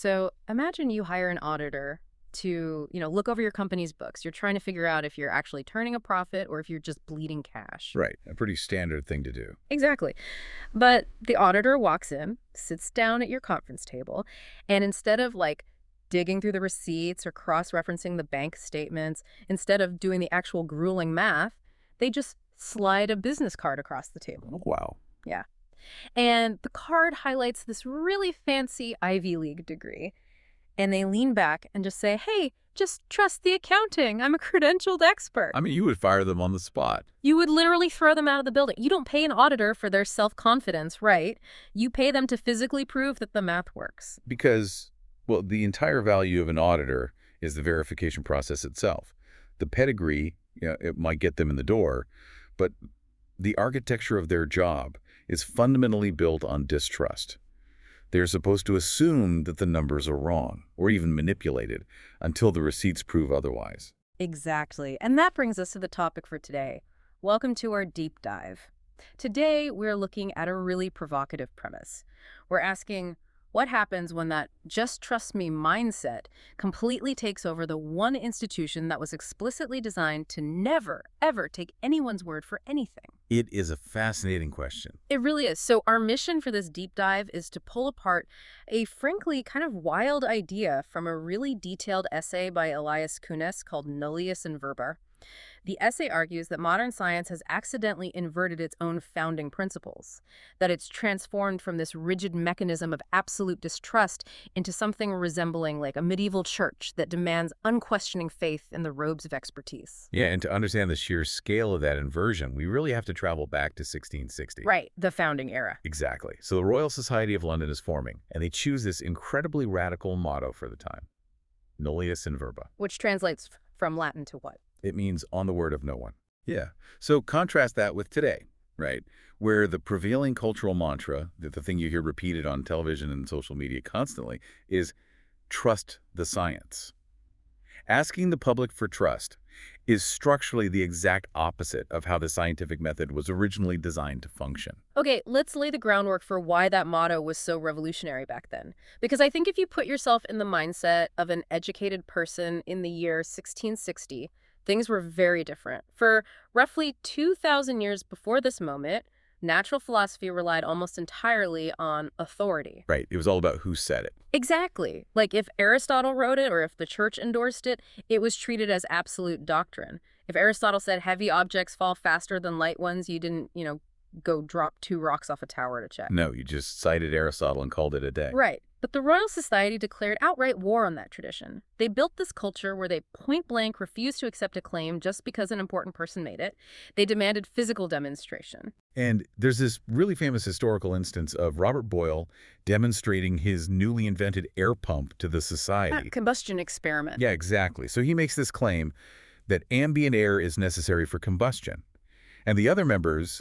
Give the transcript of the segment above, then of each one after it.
So imagine you hire an auditor to, look over your company's books. You're trying to figure out if you're actually turning a profit or if you're just bleeding cash. Right. A pretty standard thing to do. Exactly. But the auditor walks in, sits down at your conference table, and instead of digging through the receipts or cross-referencing the bank statements, instead of doing the actual grueling math, they just slide a business card across the table. Oh, wow. Yeah. And the card highlights this really fancy Ivy League degree. And they lean back and just say, hey, just trust the accounting. I'm a credentialed expert. I mean, you would fire them on the spot. You would literally throw them out of the building. You don't pay an auditor for their self-confidence, right? You pay them to physically prove that the math works. Because, well, the entire value of an auditor is the verification process itself. The pedigree, it might get them in the door, but the architecture of their job is fundamentally built on distrust. They're supposed to assume that the numbers are wrong or even manipulated until the receipts prove otherwise. Exactly. And that brings us to the topic for today. Welcome to our deep dive. Today, we're looking at a really provocative premise. We're asking, what happens when that just trust me mindset completely takes over the one institution that was explicitly designed to never, ever take anyone's word for anything? It is a fascinating question. It really is. So our mission for this deep dive is to pull apart a frankly kind of wild idea from a really detailed essay by Elias Kunis called Nullius and Verba. The essay argues that modern science has accidentally inverted its own founding principles, that it's transformed from this rigid mechanism of absolute distrust into something resembling like a medieval church that demands unquestioning faith in the robes of expertise. Yeah, and to understand the sheer scale of that inversion, we really have to travel back to 1660. Right, the founding era. Exactly. So the Royal Society of London is forming, and they choose this incredibly radical motto for the time, Nullius in Verba. Which translates from Latin to what? It means on the word of no one. Yeah. So contrast that with today, right? Where the prevailing cultural mantra, the thing you hear repeated on television and social media constantly, is trust the science. Asking the public for trust is structurally the exact opposite of how the scientific method was originally designed to function. Okay, let's lay the groundwork for why that motto was so revolutionary back then. Because I think if you put yourself in the mindset of an educated person in the year 1660, things were very different. For roughly 2,000 years before this moment, natural philosophy relied almost entirely on authority. Right. It was all about who said it. Exactly. Like if Aristotle wrote it or if the church endorsed it, it was treated as absolute doctrine. If Aristotle said heavy objects fall faster than light ones, you didn't, go drop 2 rocks off a tower to check. No, you just cited Aristotle and called it a day. Right. But the Royal Society declared outright war on that tradition. They built this culture where they point-blank refused to accept a claim just because an important person made it. They demanded physical demonstration. And there's this really famous historical instance of Robert Boyle demonstrating his newly invented air pump to the society. Combustion experiment. Yeah, exactly. So he makes this claim that ambient air is necessary for combustion. And the other members,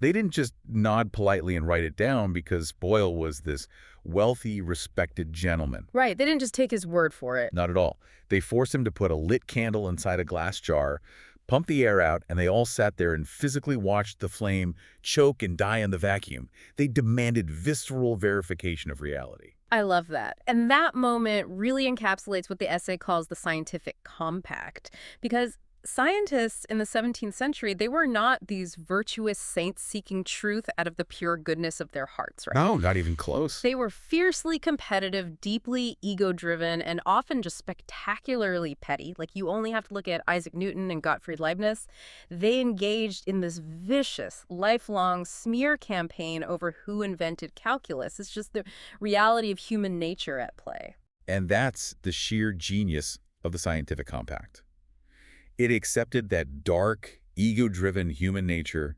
they didn't just nod politely and write it down because Boyle was this wealthy, respected gentleman. Right. They didn't just take his word for it. Not at all. They forced him to put a lit candle inside a glass jar, pump the air out, and they all sat there and physically watched the flame choke and die in the vacuum. They demanded visceral verification of reality. I love that. And that moment really encapsulates what the essay calls the scientific compact. Because scientists in the 17th century, they were not these virtuous saints seeking truth out of the pure goodness of their hearts, right? No, not even close. They were fiercely competitive, deeply ego-driven, and often just spectacularly petty. Like, you only have to look at Isaac Newton and Gottfried Leibniz. They engaged in this vicious, lifelong smear campaign over who invented calculus. It's just the reality of human nature at play. And that's the sheer genius of the scientific compact. It accepted that dark, ego-driven human nature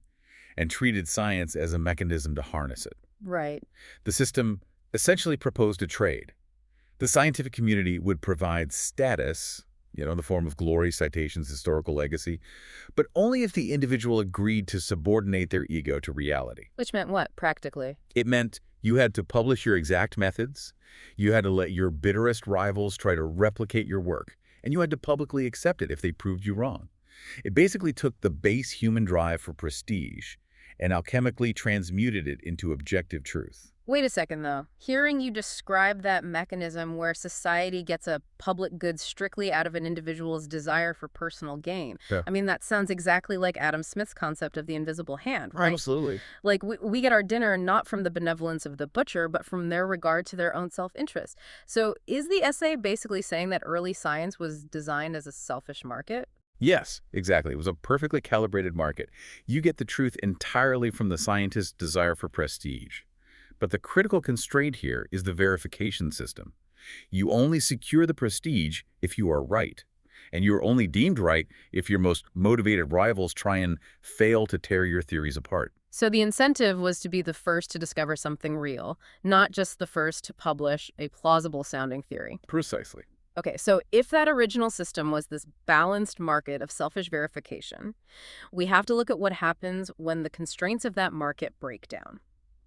and treated science as a mechanism to harness it. Right. The system essentially proposed a trade. The scientific community would provide status, in the form of glory, citations, historical legacy, but only if the individual agreed to subordinate their ego to reality. Which meant what, practically? It meant you had to publish your exact methods, you had to let your bitterest rivals try to replicate your work, and you had to publicly accept it if they proved you wrong. It basically took the base human drive for prestige and alchemically transmuted it into objective truth. Wait a second, though. Hearing you describe that mechanism where society gets a public good strictly out of an individual's desire for personal gain, Yeah. I mean, that sounds exactly like Adam Smith's concept of the invisible hand, right? Absolutely. Like, we get our dinner not from the benevolence of the butcher, but from their regard to their own self-interest. So is the essay basically saying that early science was designed as a selfish market? Yes, exactly. It was a perfectly calibrated market. You get the truth entirely from the scientist's desire for prestige. But the critical constraint here is the verification system. You only secure the prestige if you are right. And you are only deemed right if your most motivated rivals try and fail to tear your theories apart. So the incentive was to be the first to discover something real, not just the first to publish a plausible-sounding theory. Precisely. Okay, so if that original system was this balanced market of selfish verification, we have to look at what happens when the constraints of that market break down.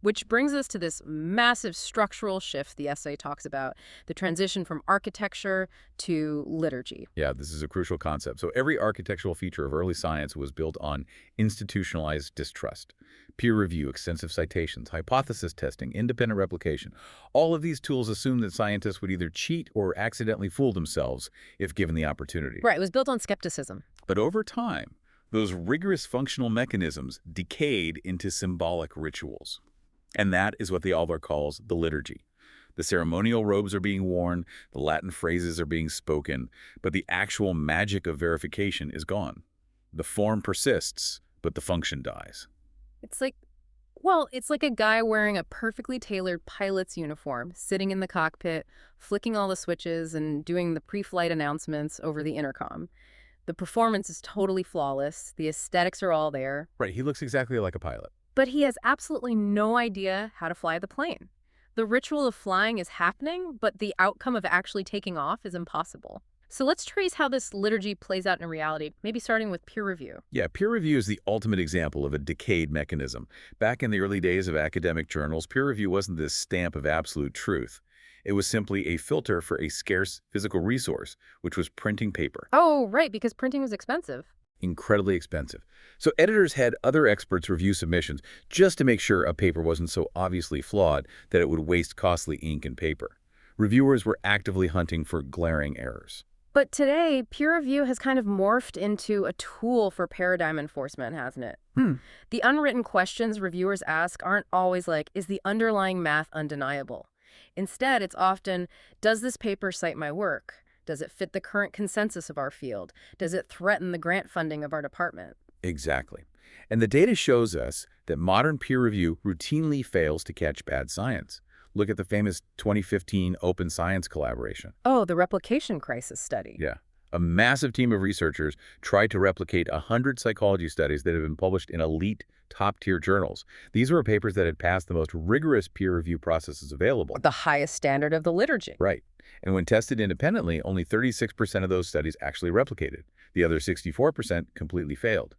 Which brings us to this massive structural shift the essay talks about, the transition from architecture to liturgy. Yeah, this is a crucial concept. So every architectural feature of early science was built on institutionalized distrust. Peer review, extensive citations, hypothesis testing, independent replication. All of these tools assume that scientists would either cheat or accidentally fool themselves if given the opportunity. Right, it was built on skepticism. But over time, those rigorous functional mechanisms decayed into symbolic rituals. And that is what the author calls the liturgy. The ceremonial robes are being worn, the Latin phrases are being spoken, but the actual magic of verification is gone. The form persists, but the function dies. It's like, well, it's like a guy wearing a perfectly tailored pilot's uniform, sitting in the cockpit, flicking all the switches and doing the pre-flight announcements over the intercom. The performance is totally flawless. The aesthetics are all there. Right, he looks exactly like a pilot. But he has absolutely no idea how to fly the plane. The ritual of flying is happening, but the outcome of actually taking off is impossible. So let's trace how this liturgy plays out in reality, maybe starting with peer review. Yeah, peer review is the ultimate example of a decayed mechanism. Back in the early days of academic journals, peer review wasn't this stamp of absolute truth. It was simply a filter for a scarce physical resource, which was printing paper. Oh, right, because printing was expensive. Incredibly expensive. So editors had other experts review submissions just to make sure a paper wasn't so obviously flawed that it would waste costly ink and paper. Reviewers were actively hunting for glaring errors. But today, peer review has kind of morphed into a tool for paradigm enforcement, hasn't it? The unwritten questions reviewers ask aren't always like, is the underlying math undeniable? Instead, it's often, does this paper cite my work? Does it fit the current consensus of our field? Does it threaten the grant funding of our department? Exactly. And the data shows us that modern peer review routinely fails to catch bad science. Look at the famous 2015 Open Science collaboration. Oh, the replication crisis study. Yeah. A massive team of researchers tried to replicate 100 psychology studies that have been published in elite, top-tier journals. These were papers that had passed the most rigorous peer review processes available. The highest standard of the liturgy. Right. And when tested independently, only 36% of those studies actually replicated. The other 64% completely failed.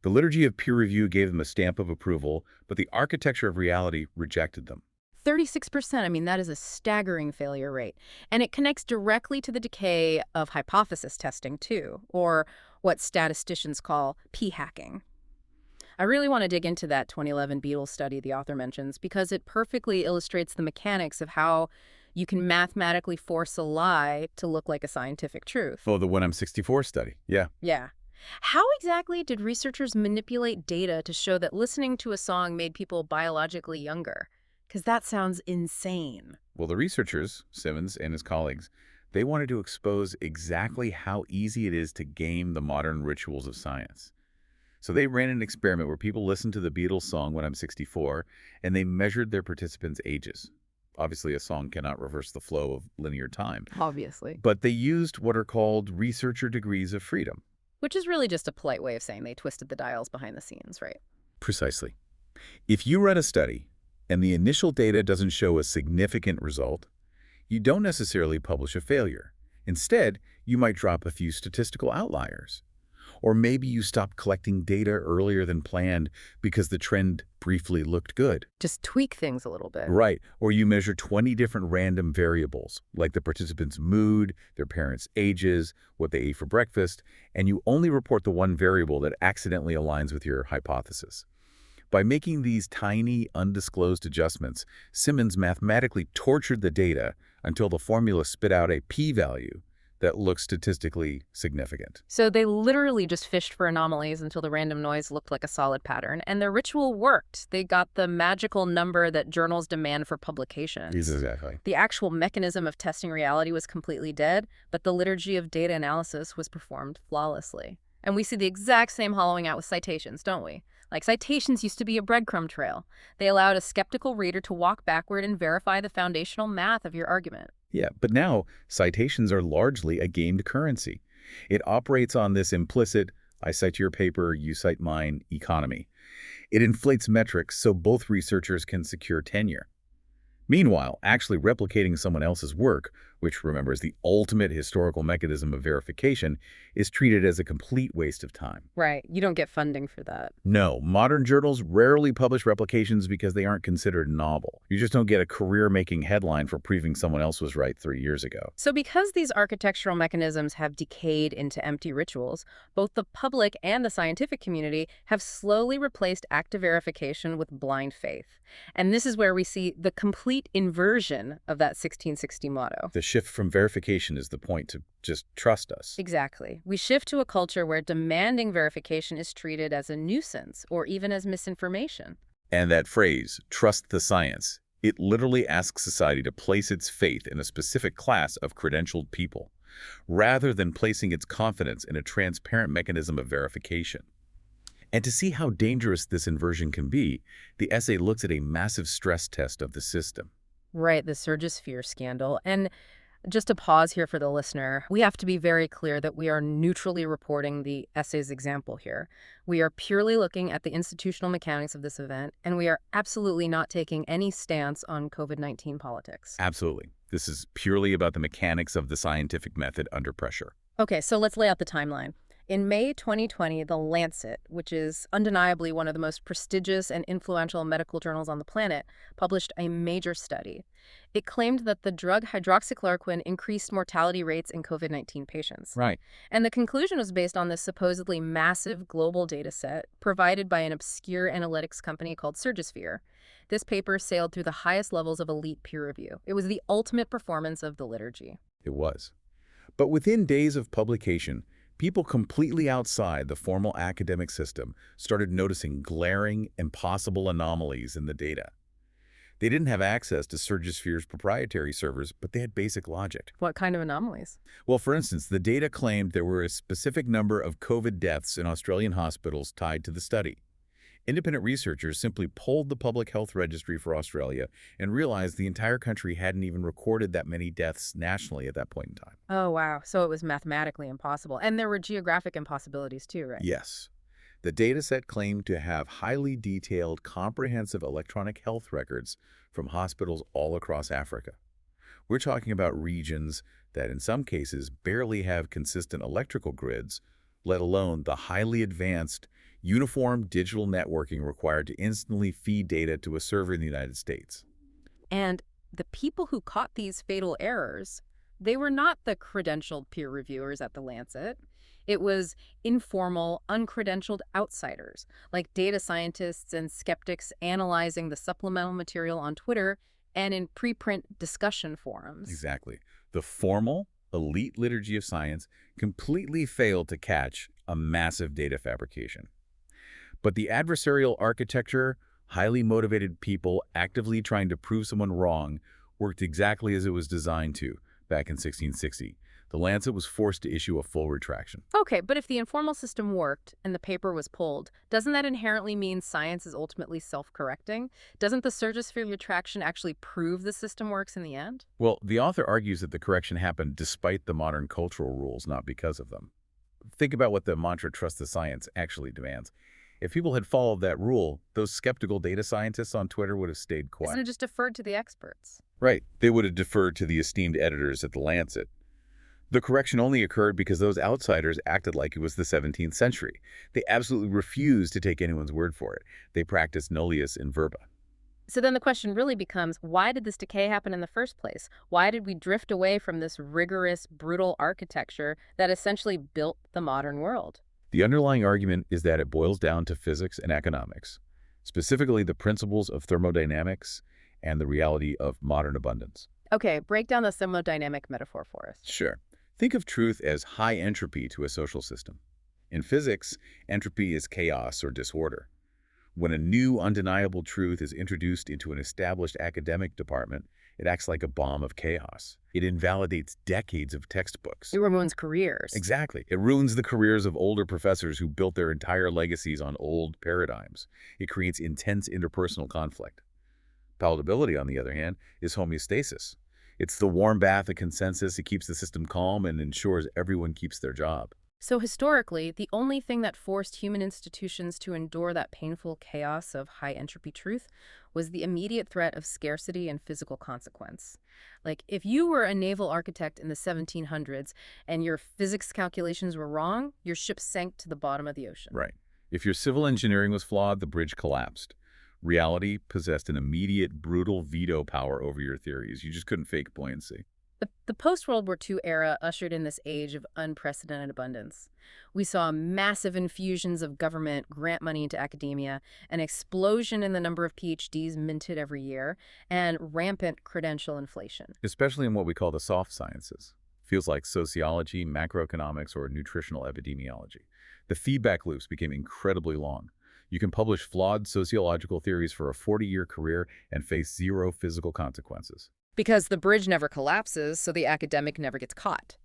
The liturgy of peer review gave them a stamp of approval, but the architecture of reality rejected them. 36%, I mean, that is a staggering failure rate. And it connects directly to the decay of hypothesis testing, too, or what statisticians call p-hacking. I really want to dig into that 2011 Beatles study the author mentions because it perfectly illustrates the mechanics of how you can mathematically force a lie to look like a scientific truth. Oh, the 1M64 study. Yeah. Yeah. How exactly did researchers manipulate data to show that listening to a song made people biologically younger? Because that sounds insane. Well, the researchers, Simmons and his colleagues, they wanted to expose exactly how easy it is to game the modern rituals of science. So they ran an experiment where people listened to the Beatles song When I'm 64, and they measured their participants' ages. Obviously, a song cannot reverse the flow of linear time. Obviously. But they used what are called researcher degrees of freedom. Which is really just a polite way of saying they twisted the dials behind the scenes, right? Precisely. If you run a study and the initial data doesn't show a significant result, you don't necessarily publish a failure. Instead, you might drop a few statistical outliers. Or maybe you stop collecting data earlier than planned because the trend briefly looked good. Just tweak things a little bit. Right. Or you measure 20 different random variables, like the participant's mood, their parents' ages, what they ate for breakfast, and you only report the one variable that accidentally aligns with your hypothesis. By making these tiny, undisclosed adjustments, Simmons mathematically tortured the data until the formula spit out a p-value that looks statistically significant. So they literally just fished for anomalies until the random noise looked like a solid pattern. And their ritual worked. They got the magical number that journals demand for publications. Exactly. The actual mechanism of testing reality was completely dead, but the liturgy of data analysis was performed flawlessly. And we see the exact same hollowing out with citations, don't we? Like, citations used to be a breadcrumb trail. They allowed a skeptical reader to walk backward and verify the foundational math of your argument. Yeah, but now citations are largely a gamed currency. It operates on this implicit, I cite your paper, you cite mine, economy. It inflates metrics so both researchers can secure tenure. Meanwhile, actually replicating someone else's work, which remember is the ultimate historical mechanism of verification, is treated as a complete waste of time. Right. You don't get funding for that. No, modern journals rarely publish replications because they aren't considered novel. You just don't get a career-making headline for proving someone else was right 3 years ago. So because these architectural mechanisms have decayed into empty rituals, both the public and the scientific community have slowly replaced active verification with blind faith. And this is where we see the complete inversion of that 1660 motto. The shift from verification is the point to just trust us. Exactly. We shift to a culture where demanding verification is treated as a nuisance or even as misinformation. And that phrase, trust the science, it literally asks society to place its faith in a specific class of credentialed people, rather than placing its confidence in a transparent mechanism of verification. And to see how dangerous this inversion can be, the essay looks at a massive stress test of the system. Right, the Surgisphere scandal. And just to pause here for the listener, we have to be very clear that we are neutrally reporting the essay's example here. We are purely looking at the institutional mechanics of this event, and we are absolutely not taking any stance on COVID-19 politics. Absolutely. This is purely about the mechanics of the scientific method under pressure. Okay, so let's lay out the timeline. In May 2020, The Lancet, which is undeniably one of the most prestigious and influential medical journals on the planet, published a major study. It claimed that the drug hydroxychloroquine increased mortality rates in COVID-19 patients. Right. And the conclusion was based on this supposedly massive global data set provided by an obscure analytics company called Surgisphere. This paper sailed through the highest levels of elite peer review. It was the ultimate performance of the liturgy. It was. But within days of publication, people completely outside the formal academic system started noticing glaring, impossible anomalies in the data. They didn't have access to Surgisphere's proprietary servers, but they had basic logic. What kind of anomalies? Well, for instance, the data claimed there were a specific number of COVID deaths in Australian hospitals tied to the study. Independent researchers simply polled the public health registry for Australia and realized the entire country hadn't even recorded that many deaths nationally at that point in time. Oh, wow. So it was mathematically impossible. And there were geographic impossibilities too, right? Yes. The dataset claimed to have highly detailed, comprehensive electronic health records from hospitals all across Africa. We're talking about regions that in some cases barely have consistent electrical grids, let alone the highly advanced, uniform digital networking required to instantly feed data to a server in the United States. And the people who caught these fatal errors, they were not the credentialed peer reviewers at The Lancet. It was informal, uncredentialed outsiders, like data scientists and skeptics analyzing the supplemental material on Twitter and in preprint discussion forums. Exactly. The formal, elite liturgy of science completely failed to catch a massive data fabrication. But the adversarial architecture, highly motivated people actively trying to prove someone wrong, worked exactly as it was designed to back in 1660. The Lancet was forced to issue a full retraction. Okay, but if the informal system worked and the paper was pulled, doesn't that inherently mean science is ultimately self-correcting? Doesn't the Surgisphere retraction actually prove the system works in the end? Well, the author argues that the correction happened despite the modern cultural rules, not because of them. Think about what the mantra "trust the science" actually demands. If people had followed that rule, those skeptical data scientists on Twitter would have stayed quiet. Isn't it just deferred to the experts? Right. They would have deferred to the esteemed editors at The Lancet. The correction only occurred because those outsiders acted like it was the 17th century. They absolutely refused to take anyone's word for it. They practiced Nullius in Verba. So then the question really becomes, why did this decay happen in the first place? Why did we drift away from this rigorous, brutal architecture that essentially built the modern world? The underlying argument is that it boils down to physics and economics. specifically the principles of thermodynamics and the reality of modern abundance. Okay, break down the thermodynamic metaphor for us. Sure. Think of truth as high entropy to a social system. In physics, entropy is chaos or disorder. When a new, undeniable truth is introduced into an established academic department, it acts like a bomb of chaos. It invalidates decades of textbooks. It ruins careers. Exactly. It ruins the careers of older professors who built their entire legacies on old paradigms. It creates intense interpersonal conflict. Palatability, on the other hand, is homeostasis. It's the warm bath of consensus. It keeps the system calm and ensures everyone keeps their job. So historically, the only thing that forced human institutions to endure that painful chaos of high entropy truth was the immediate threat of scarcity and physical consequence. Like, if you were a naval architect in the 1700s and your physics calculations were wrong, your ship sank to the bottom of the ocean. Right. If your civil engineering was flawed, the bridge collapsed. Reality possessed an immediate, brutal veto power over your theories. You just couldn't fake buoyancy. The post-World War II era ushered in this age of unprecedented abundance. We saw massive infusions of government grant money into academia, an explosion in the number of PhDs minted every year, and rampant credential inflation. Especially in what we call the soft sciences. Fields like sociology, macroeconomics, or nutritional epidemiology. The feedback loops became incredibly long. You can publish flawed sociological theories for a 40-year career and face zero physical consequences. Because the bridge never collapses, so the academic never gets caught.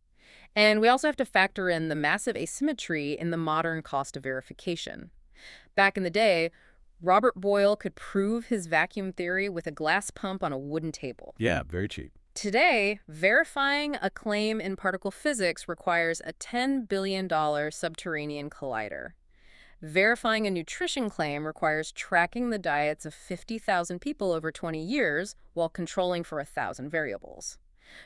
And we also have to factor in the massive asymmetry in the modern cost of verification. Back in the day, Robert Boyle could prove his vacuum theory with a glass pump on a wooden table. Yeah, very cheap. Today, verifying a claim in particle physics requires a $10 billion subterranean collider. Verifying a nutrition claim requires tracking the diets of 50,000 people over 20 years while controlling for 1,000 variables.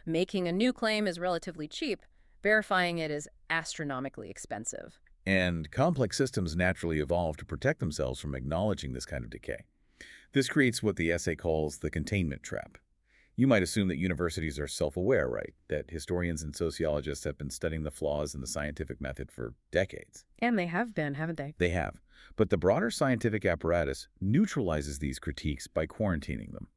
Making a new claim is relatively cheap. Verifying it is astronomically expensive. And complex systems naturally evolve to protect themselves from acknowledging this kind of decay. This creates what the essay calls the containment trap. You might assume that universities are self-aware, right? That historians and sociologists have been studying the flaws in the scientific method for decades. And they have been, haven't they? They have. But the broader scientific apparatus neutralizes these critiques by quarantining them.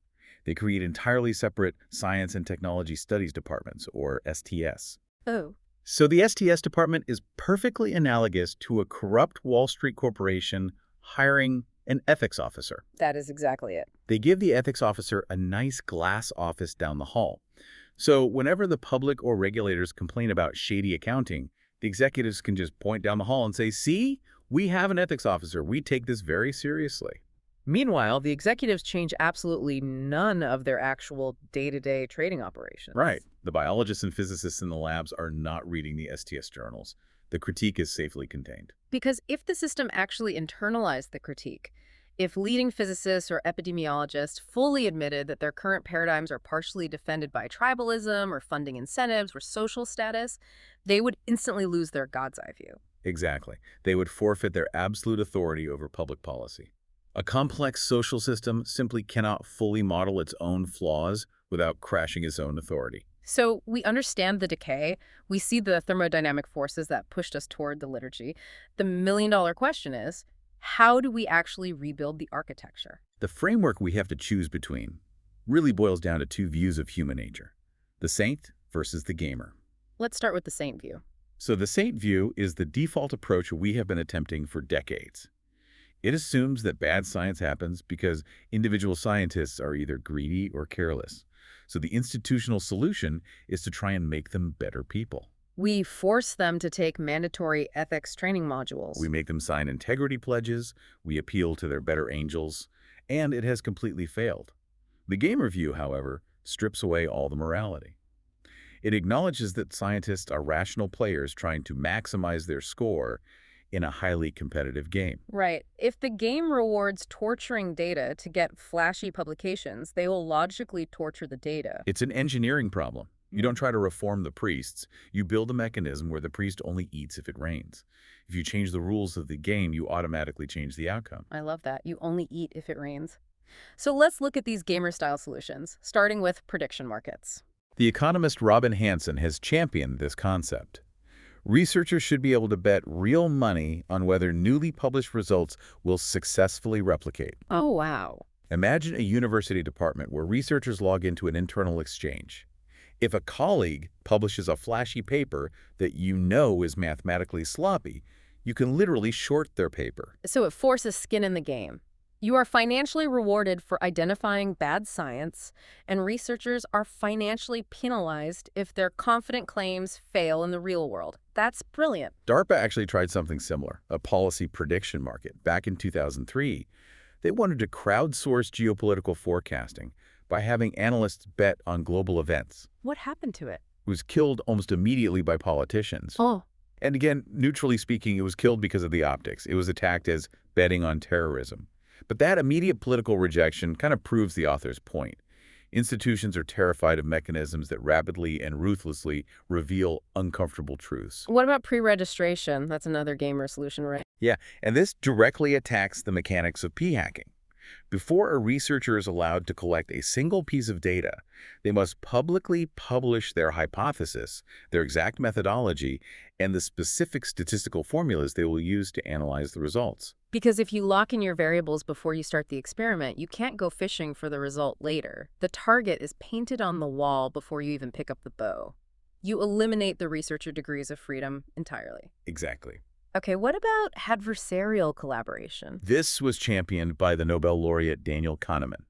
They create entirely separate science and technology studies departments, or STS. Oh. So the STS department is perfectly analogous to a corrupt Wall Street corporation hiring an ethics officer. That is exactly it. They give the ethics officer a nice glass office down the hall. So whenever the public or regulators complain about shady accounting, the executives can just point down the hall and say, "See, we have an ethics officer. We take this very seriously." Meanwhile, the executives change absolutely none of their actual day-to-day trading operations. Right. The biologists and physicists in the labs are not reading the STS journals. The critique is safely contained. Because if the system actually internalized the critique, if leading physicists or epidemiologists fully admitted that their current paradigms are partially defended by tribalism or funding incentives or social status, they would instantly lose their God's eye view. Exactly. They would forfeit their absolute authority over public policy. A complex social system simply cannot fully model its own flaws without crashing its own authority. So we understand the decay. We see the thermodynamic forces that pushed us toward the liturgy. The million-dollar question is, how do we actually rebuild the architecture? The framework we have to choose between really boils down to two views of human nature: the saint versus the gamer. Let's start with the saint view. So the saint view is the default approach we have been attempting for decades. It assumes that bad science happens because individual scientists are either greedy or careless. So the institutional solution is to try and make them better people. We force them to take mandatory ethics training modules. We make them sign integrity pledges, we appeal to their better angels, and it has completely failed. The gamer view, however, strips away all the morality. It acknowledges that scientists are rational players trying to maximize their score in a highly competitive game. Right. If the game rewards torturing data to get flashy publications, they will logically torture the data. It's an engineering problem. You don't try to reform the priests. You build a mechanism where the priest only eats if it rains. If you change the rules of the game, you automatically change the outcome. I love that. You only eat if it rains. So let's look at these gamer-style solutions, starting with prediction markets. The economist Robin Hanson has championed this concept. Researchers should be able to bet real money on whether newly published results will successfully replicate. Oh, wow. Imagine a university department where researchers log into an internal exchange. If a colleague publishes a flashy paper that you know is mathematically sloppy, you can literally short their paper. So it forces skin in the game. You are financially rewarded for identifying bad science, and researchers are financially penalized if their confident claims fail in the real world. That's brilliant. DARPA actually tried something similar, a policy prediction market, back in 2003. They wanted to crowdsource geopolitical forecasting by having analysts bet on global events. What happened to it? It was killed almost immediately by politicians. Oh, And again, neutrally speaking, it was killed because of the optics. It was attacked as betting on terrorism. But that immediate political rejection kind of proves the author's point. Institutions are terrified of mechanisms that rapidly and ruthlessly reveal uncomfortable truths. what about pre-registration? That's another gamer solution, right? Yeah, and this directly attacks the mechanics of p-hacking. Before a researcher is allowed to collect a single piece of data, they must publicly publish their hypothesis, their exact methodology, and the specific statistical formulas they will use to analyze the results. Because if you lock in your variables before you start the experiment, you can't go fishing for the result later. The target is painted on the wall before you even pick up the bow. You eliminate the researcher degrees of freedom entirely. Exactly. Okay, what about adversarial collaboration? This was championed by the Nobel laureate Daniel Kahneman.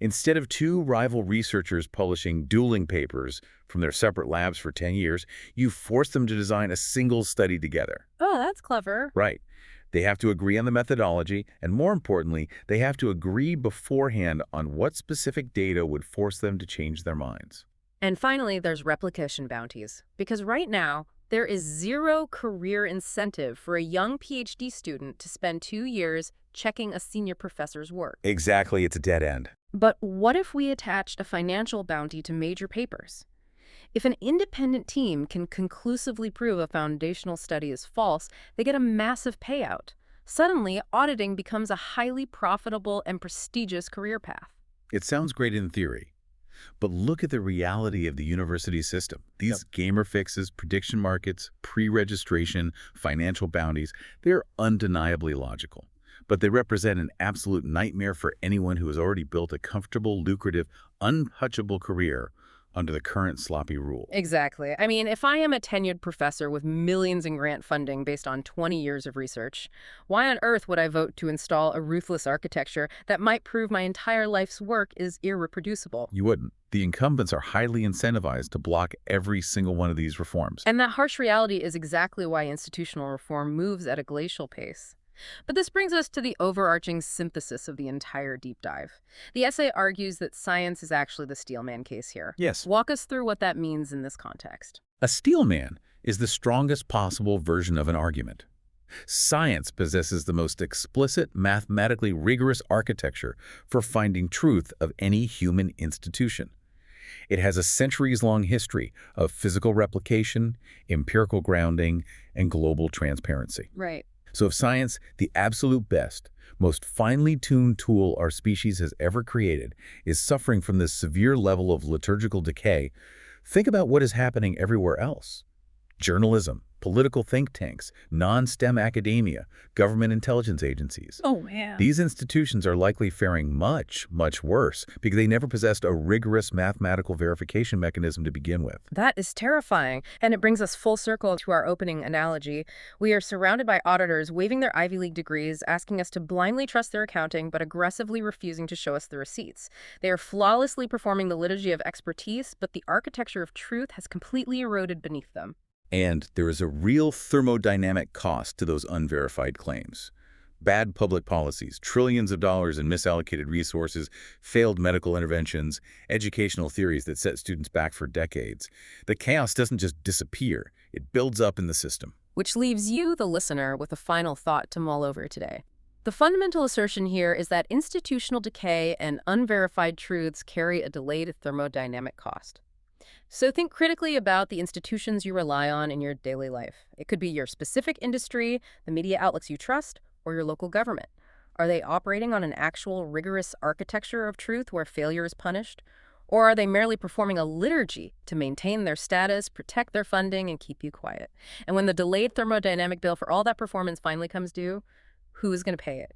Instead of two rival researchers publishing dueling papers from their separate labs for 10 years, you force them to design a single study together. Oh, that's clever. Right. They have to agree on the methodology, and more importantly, they have to agree beforehand on what specific data would force them to change their minds. And finally, there's replication bounties. Because right now, there is zero career incentive for a young PhD student to spend 2 years checking a senior professor's work. Exactly, it's a dead end. But what if we attached a financial bounty to major papers? If an independent team can conclusively prove a foundational study is false, they get a massive payout. Suddenly, auditing becomes a highly profitable and prestigious career path. It sounds great in theory, but look at the reality of the university system. These gamer fixes, prediction markets, pre-registration, financial bounties, they're undeniably logical. But they represent an absolute nightmare for anyone who has already built a comfortable, lucrative, untouchable career under the current sloppy rule. Exactly. I mean, if I am a tenured professor with millions in grant funding based on 20 years of research, why on earth would I vote to install a ruthless architecture that might prove my entire life's work is irreproducible? You wouldn't. The incumbents are highly incentivized to block every single one of these reforms. And that harsh reality is exactly why institutional reform moves at a glacial pace. But this brings us to the overarching synthesis of the entire deep dive. The essay argues that science is actually the steelman case here. Yes. Walk us through what that means in this context. A steelman is the strongest possible version of an argument. Science possesses the most explicit, mathematically rigorous architecture for finding truth of any human institution. It has a centuries-long history of physical replication, empirical grounding, and global transparency. Right. So if science, the absolute best, most finely tuned tool our species has ever created, is suffering from this severe level of liturgical decay, think about what is happening everywhere else. Journalism, political think tanks, non-STEM academia, government intelligence agencies. Oh, man. These institutions are likely faring much, much worse because they never possessed a rigorous mathematical verification mechanism to begin with. That is terrifying. And it brings us full circle to our opening analogy. We are surrounded by auditors waving their Ivy League degrees, asking us to blindly trust their accounting, but aggressively refusing to show us the receipts. They are flawlessly performing the liturgy of expertise, but the architecture of truth has completely eroded beneath them. And there is a real thermodynamic cost to those unverified claims. Bad public policies, trillions of dollars in misallocated resources, failed medical interventions, educational theories that set students back for decades. The chaos doesn't just disappear, it builds up in the system. Which leaves you, the listener, with a final thought to mull over today. The fundamental assertion here is that institutional decay and unverified truths carry a delayed thermodynamic cost. So think critically about the institutions you rely on in your daily life. It could be your specific industry, the media outlets you trust, or your local government. Are they operating on an actual rigorous architecture of truth where failure is punished? Or are they merely performing a liturgy to maintain their status, protect their funding, and keep you quiet? And when the delayed thermodynamic bill for all that performance finally comes due, who's going to pay it?